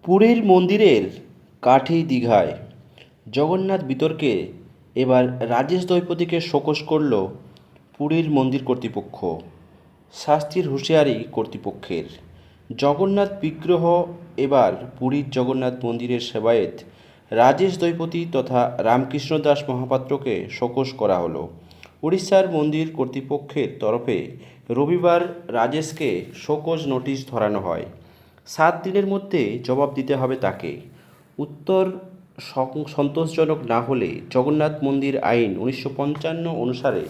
পুরীর মন্দিরের কাঠি দীঘায় জগন্নাথ বিতর্কে এবার রাজেশ দৈপতিকে শোকস করল পুরীর মন্দির কর্তৃপক্ষ। শাস্তির হুঁশিয়ারি কর্তৃপক্ষের। জগন্নাথ বিগ্রহ এবার পুরীর জগন্নাথ মন্দিরের সেবায়েত রাজেশ দৈপতি তথা রামকৃষ্ণ দাস মহাপাত্রকে শোকস করা হলো। উড়িষ্যার মন্দির কর্তৃপক্ষের তরফে রবিবার রাজেশকে শোকজ নোটিশ ধরানো হয়। 7 দিনের মধ্যে জবাব দিতে হবে তাকে। উত্তর সন্তোষজনক না হলে জগন্নাথ মন্দির আইন 1955 অনুসারে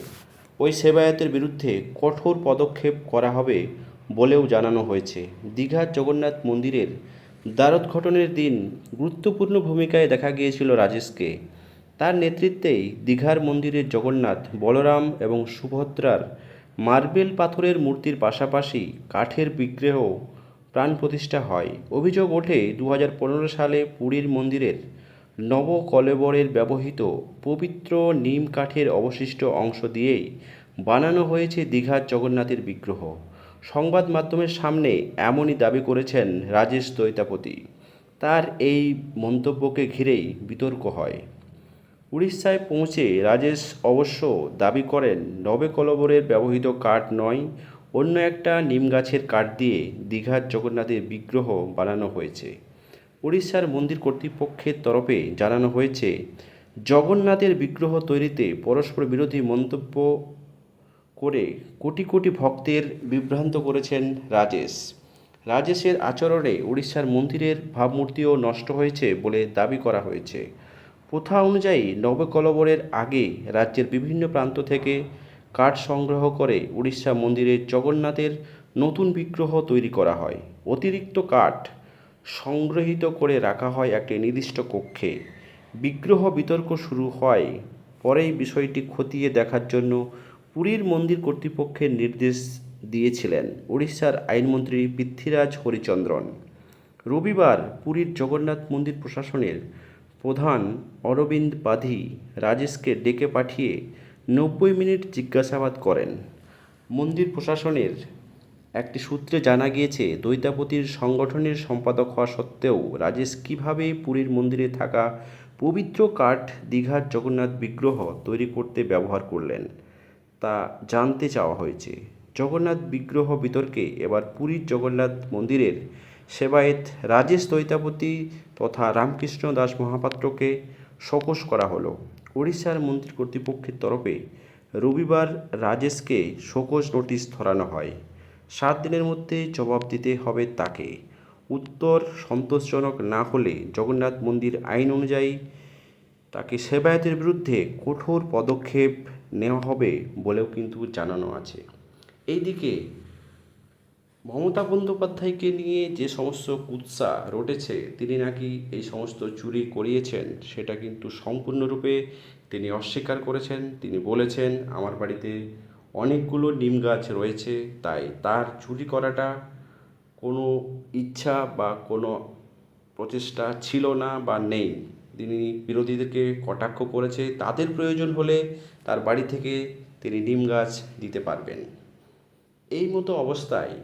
ওই সেবায়েতের বিরুদ্ধে কঠোর পদক্ষেপ করা হবে বলেও জানানো হয়েছে। দীঘার জগন্নাথ মন্দিরের দ্বারোদ্ঘাটনের দিন গুরুত্বপূর্ণ ভূমিকায় দেখা গিয়েছিল রাজেশকে। তার নেতৃত্বেই দীঘার মন্দিরের জগন্নাথ, বলরাম এবং সুভদ্রার মার্বেল পাথরের মূর্তির পাশাপাশি কাঠের বিগ্রহ প্রাণ প্রতিষ্ঠা হয়। অভিযোগ ওঠে 2015 সালে পুরীর মন্দিরের নবকলেবরের ব্যবহৃত পবিত্র নিম কাঠের অবশিষ্ট অংশ দিয়েই বানানো হয়েছে দীঘার জগন্নাথের বিগ্রহ। সংবাদ মাধ্যমের সামনে এমনই দাবি করেছেন রাজেশ দৈতাপতি। তার এই মন্তব্যকে ঘিরেই বিতর্ক হয়। উড়িষ্যায় পৌঁছে রাজেশ অবশ্য দাবি করেন নবকলেবরের ব্যবহৃত কাঠ নয়, অন্য একটা নিম গাছের কাঠ দিয়ে দীঘার জগন্নাথের বিগ্রহ বানানো হয়েছে। উড়িষ্যার মন্দির কর্তৃপক্ষের তরফে জানানো হয়েছে, জগন্নাথের বিগ্রহ তৈরিতে পরস্পর বিরোধী মন্তব্য করে কোটি কোটি ভক্তের বিভ্রান্ত করেছেন রাজেশ। রাজেশের আচরণে উড়িষ্যার মন্দিরের ভাবমূর্তিও নষ্ট হয়েছে বলে দাবি করা হয়েছে। প্রথা অনুযায়ী নবকলেবরের আগে রাজ্যের বিভিন্ন প্রান্ত থেকে কাঠ সংগ্রহ করে উড়িষ্যা মন্দিরের জগন্নাথের নতুন বিগ্রহ তৈরি করা হয়। অতিরিক্ত কাঠ সংগ্রহীত করে রাখা হয় একটি নির্দিষ্ট কক্ষে। বিগ্রহ বিতর্ক শুরু হয় পরেই বিষয়টি খতিয়ে দেখার জন্য পুরীর মন্দির কর্তৃপক্ষের নির্দেশ দিয়েছিলেন উড়িষ্যার আইনমন্ত্রী পৃথ্বীরাজ হরিচন্দ্রন। রবিবার পুরীর জগন্নাথ মন্দির প্রশাসনের প্রধান অরবিন্দ পাধি রাজেশকে ডেকে পাঠিয়ে 90 মিনিট জিজ্ঞাসাবাদ করেন। মন্দির প্রশাসনের একটি সূত্রে জানা গিয়েছে, দৈতাপতির সংগঠনের সম্পাদক হওয়া সত্ত্বেও রাজেশ কীভাবে পুরীর মন্দিরে থাকা পবিত্র কাঠ দীঘার জগন্নাথ বিগ্রহ তৈরি করতে ব্যবহার করলেন তা জানতে চাওয়া হয়েছে। জগন্নাথ বিগ্রহ বিতর্কে এবার পুরীর জগন্নাথ মন্দিরের সেবায়েত রাজেশ দৈতাপতি তথা রামকৃষ্ণ দাস মহাপাত্রকে শোকস করা হলো। উড়িষ্যার মন্দির কর্তৃপক্ষের তরফে রবিবার রাজেশকে শোকজ নোটিশ ধরানো হয়। 7 দিনের মধ্যে জবাব দিতে হবে তাকে। উত্তর সন্তোষজনক না হলে জগন্নাথ মন্দির আইন অনুযায়ী তাকে সেবায়েতের বিরুদ্ধে কঠোর পদক্ষেপ নেওয়া হবে বলেও কিন্তু জানানো আছে। এইদিকে মমতা বন্দ্যোপাধ্যায়কে নিয়ে যে সমস্ত কুৎসা রটেছে, তিনি নাকি এই সমস্ত চুরি করিয়েছেন, সেটা কিন্তু সম্পূর্ণরূপে তিনি অস্বীকার করেছেন। তিনি বলেছেন, আমার বাড়িতে অনেকগুলো নিম গাছ রয়েছে, তাই তার চুরি করাটা কোনো ইচ্ছা বা কোনো প্রচেষ্টা ছিল না বা নেই। তিনি বিরোধীদেরকে কটাক্ষ করেছে, তাদের প্রয়োজন হলে তার বাড়ি থেকে তিনি নিম গাছ দিতে পারবেন। এই মতো অবস্থায়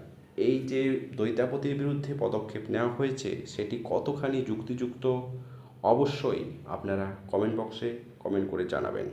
এই যে দৈতাপতির বিরুদ্ধে পদক্ষেপ নেওয়া হয়েছে, সেটি কতখানি যুক্তিযুক্ত অবশ্যই আপনারা কমেন্ট বক্সে কমেন্ট করে জানাবেন।